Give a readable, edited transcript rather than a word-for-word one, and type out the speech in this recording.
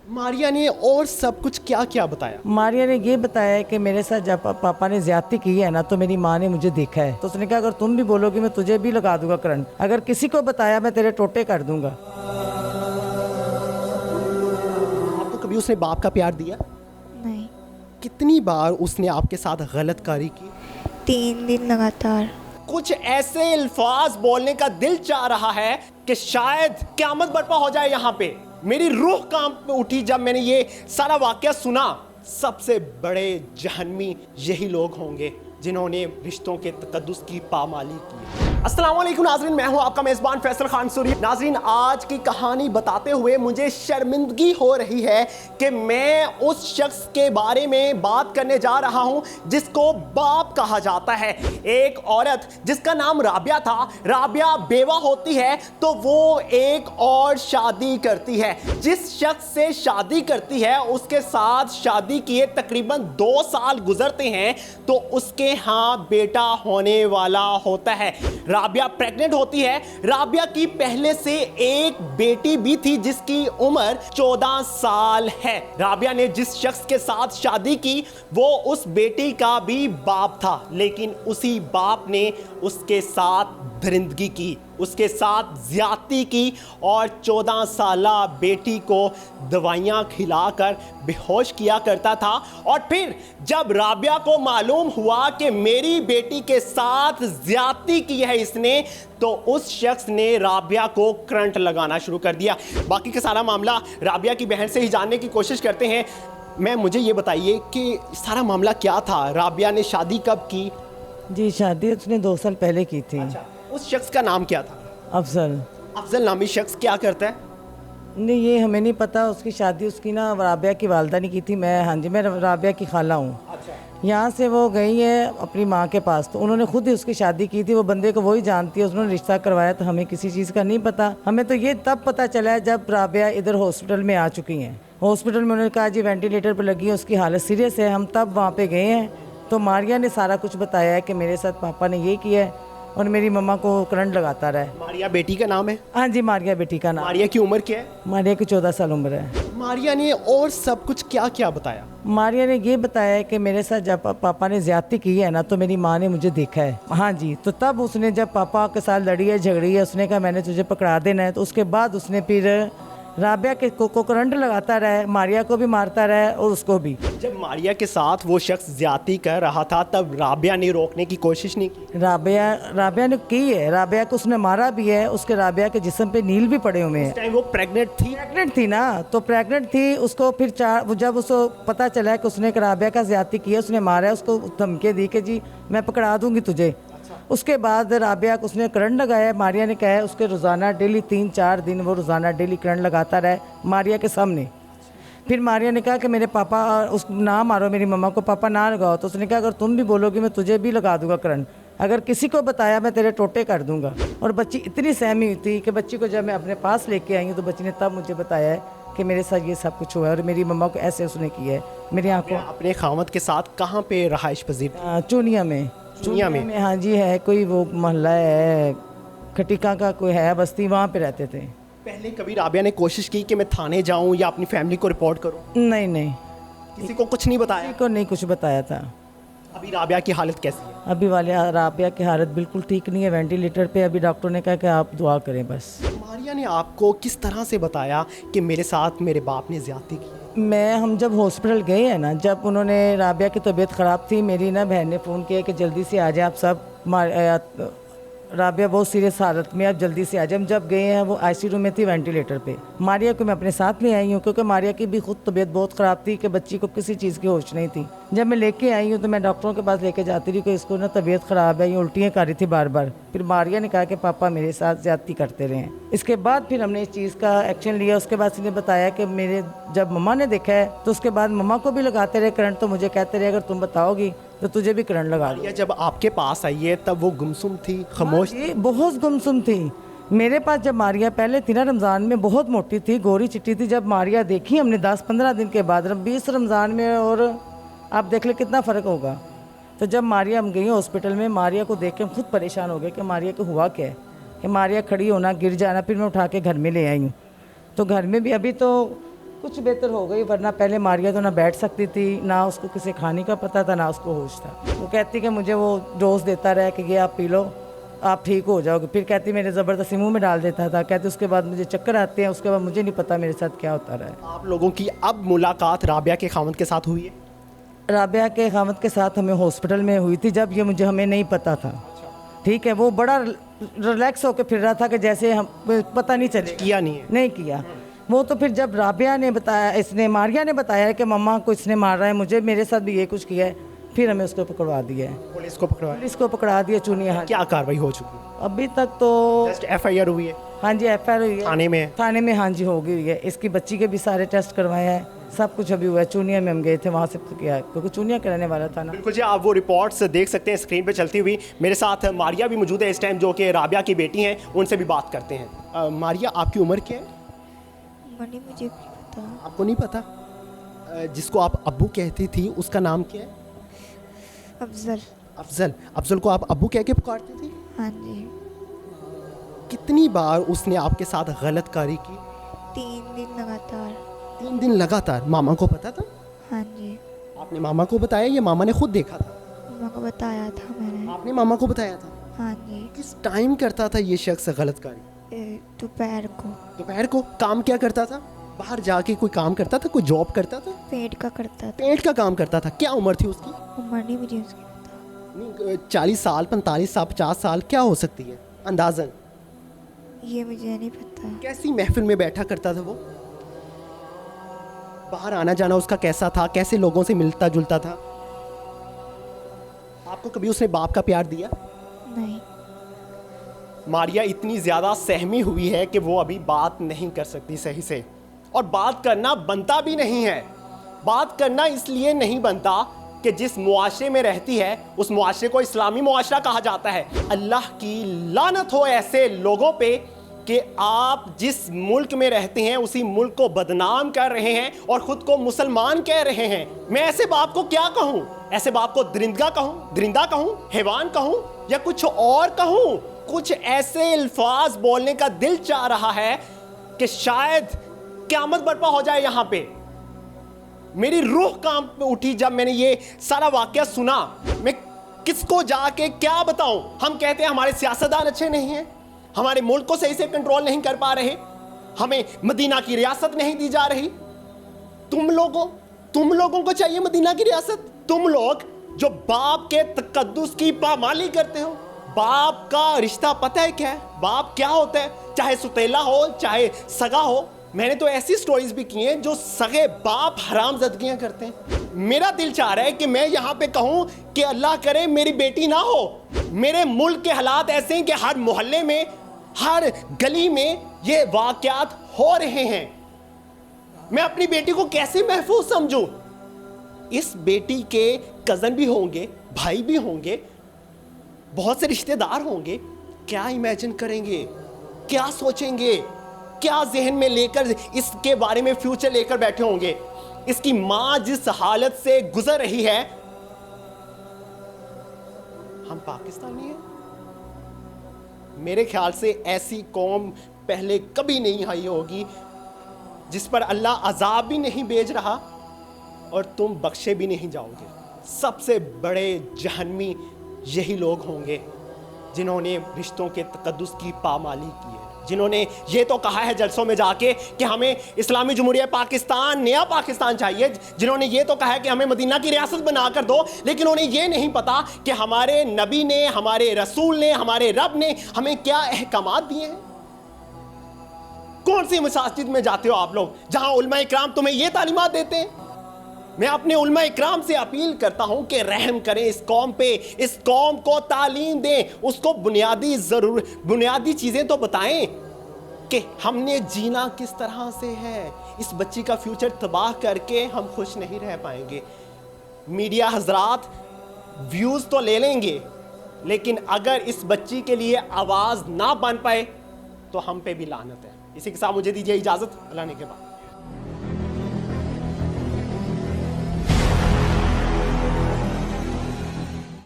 मारिया ने और सब कुछ क्या क्या बताया? मारिया ने ये बताया कि मेरे साथ जब पापा ने ज्यादती की है ना, तो मेरी माँ ने मुझे देखा है, तो उसने कहा अगर तुम भी बोलोगी मैं तुझे भी लगा दूंगा करंट, अगर किसी को बताया मैं तेरे टोटे कर दूंगा। आपको कभी उसने बाप का प्यार दिया? नहीं। कितनी बार उसने आपके साथ गलत कारी की? 3 दिन लगातार। कुछ ऐसे अल्फाज बोलने का दिल चाह रहा है कि शायद क़यामत बर्पा हो जाए यहाँ पे। मेरी रूह कांप उठी जब मैंने ये सारा वाकया सुना। सबसे बड़े जहन्मी यही लोग होंगे जिन्होंने रिश्तों के तकद्दुस की पामाली की। अस्सलाम वालेकुम नाज़रीन, मैं हूं आपका मेज़बान फैसल खान सूरी। नाज़रीन, आज की कहानी बताते हुए मुझे शर्मिंदगी हो रही है कि मैं उस शख्स के बारे में बात करने जा रहा हूं जिसको बाप कहा जाता है। एक औरत जिसका नाम राबिया था, राबिया बेवा होती है तो वो एक और शादी करती है। जिस शख्स से शादी करती है उसके साथ शादी किए तकरीबन 2 साल गुजरते हैं तो उसके यहाँ बेटा होने वाला होता है। राबिया प्रेग्नेंट होती है। राबिया की पहले से एक बेटी भी थी जिसकी उम्र 14 साल है। राबिया ने जिस शख्स के साथ शादी की वो उस बेटी का भी बाप था, लेकिन उसी बाप ने उसके साथ दरिंदगी की, उसके साथ ज्यादती की और 14 साला बेटी को दवाइयाँ खिलाकर बेहोश किया करता था। और फिर जब राबिया को मालूम हुआ कि मेरी बेटी के साथ ज्यादती की है इसने, तो उस शख्स ने राबिया को करंट लगाना शुरू कर दिया। बाकी का सारा मामला राबिया की बहन से ही जानने की कोशिश करते हैं। मुझे ये बताइए कि सारा मामला क्या था? राबिया ने शादी कब की? जी, शादी उसने 2 साल पहले की थी। अच्छा, उस शख्स का नाम क्या था? अफजल। अफजल नामी शख्स क्या करता है? नहीं, ये हमें नहीं पता। उसकी शादी उसकी ना राबिया की वालदा ने की थी। मैं राबिया की खाला हूँ। यहाँ से वो गई है अपनी माँ के पास, तो उन्होंने खुद ही उसकी शादी की थी। वो बंदे को वही जानती है, उन्होंने रिश्ता करवाया, तो हमें किसी चीज़ का नहीं पता। हमें तो ये तब पता चला है जब राबिया इधर हॉस्पिटल में आ चुकी हैं। हॉस्पिटल में उन्होंने कहा जी वेंटिलेटर पर लगी है, उसकी हालत सीरियस है। हम तब वहाँ पे गए हैं तो मारिया ने सारा कुछ बताया है कि मेरे साथ पापा ने ये किया है और मेरी मम्मा को करंट लगाता रहा है। मारिया बेटी का नाम है? हाँ जी, मारिया बेटी का नाम। मारिया की उम्र क्या है? मारिया की 14 साल उम्र है। मारिया ने और सब कुछ क्या क्या बताया? मारिया ने ये बताया कि मेरे साथ जब पापा ने ज्यादती की है ना, तो मेरी माँ ने मुझे देखा है। हाँ जी, तो तब उसने जब पापा के साथ लड़ी है, झगड़ी है, उसने कहा मैंने तुझे पकड़ा देना है। तो उसके बाद उसने फिर राबिया के को करंट लगाता रहा है, मारिया को भी मारता रहा है और उसको भी। जब मारिया के साथ वो शख्स ज्यादती कर रहा था तब राबिया ने रोकने की कोशिश नहीं की? राबिया ने की है। राबिया को उसने मारा भी है। उसके राबिया के जिस्म पे नील भी पड़े हुए हैं। उस टाइम वो प्रेग्नेंट थी ना, तो प्रेग्नेंट थी। उसको फिर जब उसको पता चला कि उसने राबिया का ज्यादती किया, उसने मारा है, उसको धमकी दी कि जी मैं पकड़ा दूंगी तुझे। उसके बाद राबिया को उसने करंट लगाया। मारिया ने कहा है उसके रोज़ाना डेली 3-4 दिन वो रोज़ाना डेली करंट लगाता रहा मारिया के सामने। फिर मारिया ने कहा कि मेरे पापा उस ना मारो, मेरी मम्मा को पापा ना लगाओ। तो उसने कहा अगर तुम भी बोलोगी मैं तुझे भी लगा दूंगा करंट, अगर किसी को बताया मैं तेरे टोटे कर दूंगा। और बच्ची इतनी सहमी हुई थी कि बच्ची को जब मैं अपने पास लेके आई हूँ तो बच्ची ने तब मुझे बताया है कि मेरे साथ ये सब कुछ हुआ है और मेरी मम्मा को ऐसे उसने किया है। मेरी आंखों अपने खामद के साथ कहाँ पे रहाइश पजीर? चूनिया में। हाँ जी, है कोई वो मोहल्ला है खटिका का, कोई है बस्ती, वहाँ पे रहते थे। पहले कभी राबिया ने कोशिश की कि मैं थाने जाऊं या अपनी फैमिली को रिपोर्ट करूं? नहीं, किसी को कुछ नहीं बताया? किसी को नहीं कुछ बताया था। अभी राबिया की हालत कैसी है? अभी राबिया की हालत बिल्कुल ठीक नहीं है, वेंटिलेटर पे। अभी डॉक्टर ने कहा कि आप दुआ करें बस। मारिया ने आपको किस तरह से बताया कि मेरे साथ मेरे बाप ने ज्यादती की? हम जब हॉस्पिटल गए हैं ना, जब उन्होंने राबिया की तबीयत ख़राब थी, मेरी ना बहन ने फ़ोन किया कि जल्दी से आ जाए आप सब, राबिया बहुत सीरियस हालत में, आप जल्दी से आ जाए। हम जब गए हैं वो आईसीयू रूम में थी वेंटिलेटर पे। मारिया को मैं अपने साथ ले आई हूँ क्योंकि मारिया की भी खुद तबीयत बहुत ख़राब थी कि बच्ची को किसी चीज़ की होश नहीं थी। जब मैं लेके आई हूँ तो मैं डॉक्टरों के पास लेके जाती रही कि इसको ना तबीयत ख़राब है, ये उल्टियाँ कर रही थी बार बार। फिर मारिया ने कहा कि पापा मेरे साथ ज्यादती करते रहे। इसके बाद फिर हमने इस चीज़ का एक्शन लिया। उसके बाद उसने बताया कि मेरे जब मम्मा ने देखा है तो उसके बाद मम्मा को भी लगाते रहे करंट, तो मुझे कहते रहे अगर तुम बताओगी तो तुझे भी करंट लगा दिया। जब आपके पास आई है तब वो गुमसुम थी, खामोश थी? बहुत गुमसुम थी। मेरे पास जब मारिया पहले थी ना रमज़ान में, बहुत मोटी थी, गोरी चिट्टी थी। जब मारिया देखी हमने 10-15 दिन के बाद 20 रमज़ान में, और आप देख ले कितना फ़र्क होगा। तो जब मारिया हम गई हॉस्पिटल में, मारिया को देख के हम खुद परेशान हो गए कि मारिया को हुआ क्या है, कि मारिया खड़ी होना, गिर जाना। फिर मैं उठा के घर में ले आई हूँ। तो घर में भी अभी तो कुछ बेहतर हो गई, वरना पहले मारिया तो ना बैठ सकती थी, ना उसको किसी खाने का पता था, ना उसको होश था। वो कहती कि मुझे वो डोज देता रहा कि ये आप पी लो, आप ठीक हो जाओगे। फिर कहती मेरे ज़बरदस्ती मुंह में डाल देता था। कहती उसके बाद मुझे चक्कर आते हैं, उसके बाद मुझे नहीं पता मेरे साथ क्या होता रहा है। आप लोगों की अब मुलाकात राबिया के खामद के साथ हुई है? राबिया के खामद के साथ हमें हॉस्पिटल में हुई थी, जब ये मुझे हमें नहीं पता था। ठीक है, वो बड़ा रिलैक्स होकर फिर रहा था कि जैसे हम पता नहीं चले। किया नहीं है? नहीं किया। वो तो फिर जब राबिया ने बताया, इसने मारिया ने बताया कि मम्मा को इसने मार रहा है, मुझे मेरे साथ भी ये कुछ किया है, फिर हमें उसको पकड़वा दिया है। पुलिस को पकड़वाया? पुलिस को पकड़ा दिया चुनिया। क्या कार्रवाई हो चुकी है? अभी तक तो जस्ट FIR हुई है? हाँ जी, FIR हुई है थाने में? थाने में हाँ जी हो गई है। इसकी बच्ची के भी सारे टेस्ट करवाए हैं, सब कुछ अभी हुआ है। चुनिया में हम गए थे, वहाँ से तो किया, क्योंकि चुनिया के रहने वाला था ना। बिल्कुल जी, आप वो रिपोर्ट्स देख सकते हैं स्क्रीन पे चलती हुई। मेरे साथ मारिया भी मौजूद है इस टाइम, जो कि राबिया की बेटी हैं, उनसे भी बात करते हैं। मारिया, आपकी उम्र क्या है? मनी मुझे भी पता। आपको नहीं पता? जिसको आप अब्बू कहती थी उसका नाम क्या है? अफजल। अफजल। अफजल को आप अब्बू कह के पुकारती थी? हाँ जी। कितनी बार उसने आपके साथ गलत कारी की? 3 दिन लगातार। 3 दिन लगातार? मामा को पता था? हाँ जी। आपने मामा को बताया या मामा ने खुद देखा था? मम्मा को बताया था मैंने। आपने मामा को बताया था? हाँ जी। किस टाइम करता था ये शख्स गलत कारी? दोपहर को। दोपहर को? काम क्या करता था? बाहर जाके कोई काम करता था? कोई जॉब करता था? पेट का करता था। पेट का काम करता था। क्या उम्र थी उसकी? उम्र नहीं मुझे उसकी पता। नहीं, 40 साल, 45 साल, 50 साल क्या हो सकती है अंदाजन? ये मुझे नहीं पता। कैसी महफिल में बैठा करता था वो? बाहर आना जाना उसका कैसा था? कैसे लोगों से मिलता जुलता था? आपको कभी उसने बाप का प्यार दिया? नहीं। मारिया इतनी ज़्यादा सहमी हुई है कि वो अभी बात नहीं कर सकती सही से, और बात करना बनता भी नहीं है। बात करना इसलिए नहीं बनता कि जिस मुआशरे में रहती है उस मुआशरे को इस्लामी मुआशरा कहा जाता है। अल्लाह की लानत हो ऐसे लोगों पे कि आप जिस मुल्क में रहते हैं उसी मुल्क को बदनाम कर रहे हैं और ख़ुद को मुसलमान कह रहे हैं। मैं ऐसे बाप को क्या कहूँ? ऐसे बाप को दरिंदा कहूँ, हैवान कहूँ, या कुछ और कहूँ? कुछ ऐसे अल्फाज बोलने का दिल चाह रहा है कि शायद क़यामत बर्पा हो जाए यहाँ पे। मेरी रूह कांप उठी जब मैंने ये सारा वाकया सुना। मैं किसको जाके क्या बताऊं? हम कहते हैं हमारे सियासतदान अच्छे नहीं हैं, हमारे मुल्क को सही से कंट्रोल नहीं कर पा रहे, हमें मदीना की रियासत नहीं दी जा रही। तुम लोगों को चाहिए मदीना की रियासत? तुम लोग जो बाप के तकद्दुस की पामाली करते हो। बाप का रिश्ता पता है क्या है? बाप क्या होता है? चाहे सुतेला हो, चाहे सगा हो। मैंने तो ऐसी स्टोरीज भी की हैं जो सगे बाप हरामज़दगियां करते हैं। मेरा दिल चाह रहा है कि मैं यहाँ पे कहूँ कि अल्लाह करे मेरी बेटी ना हो। मेरे मुल्क के हालात ऐसे हैं कि हर मोहल्ले में, हर गली में ये वाक़यात हो रहे हैं। मैं अपनी बेटी को कैसे महफूज समझूं? इस बेटी के कज़न भी होंगे, भाई भी होंगे, बहुत से रिश्तेदार होंगे। क्या इमेजिन करेंगे? क्या सोचेंगे? क्या जहन में लेकर इसके बारे में फ्यूचर लेकर बैठे होंगे? इसकी मां जिस हालत से गुजर रही है। हम पाकिस्तानी हैं। मेरे ख्याल से ऐसी कौम पहले कभी नहीं आई होगी जिस पर अल्लाह अजाब भी नहीं भेज रहा और तुम बख्शे भी नहीं जाओगे। सबसे बड़े जहन्मी यही लोग होंगे जिन्होंने रिश्तों के तकद्दुस की पामाली की है, जिन्होंने ये तो कहा है जलसों में जाके कि हमें इस्लामी जमहूरिया पाकिस्तान, नया पाकिस्तान चाहिए, जिन्होंने ये तो कहा है कि हमें मदीना की रियासत बना कर दो, लेकिन उन्हें ये नहीं पता कि हमारे नबी ने, हमारे रसूल ने, हमारे रब ने हमें क्या अहकामात दिए हैं। कौन सी मसाजिद में जाते हो आप लोग जहां उलमा इकराम तुम्हें ये तालीमात देते हैं? मैं अपने उलमा इकराम से अपील करता हूं कि रहम करें इस कौम पे, इस कौम को तालीम दें, उसको बुनियादी चीज़ें तो बताएं कि हमने जीना किस तरह से है। इस बच्ची का फ्यूचर तबाह करके हम खुश नहीं रह पाएंगे। मीडिया हजरात व्यूज़ तो ले लेंगे, लेकिन अगर इस बच्ची के लिए आवाज़ ना बन पाए तो हम पे भी लानत है। इसी के साथ मुझे दीजिए इजाज़त। अल्लाह ने के बाद।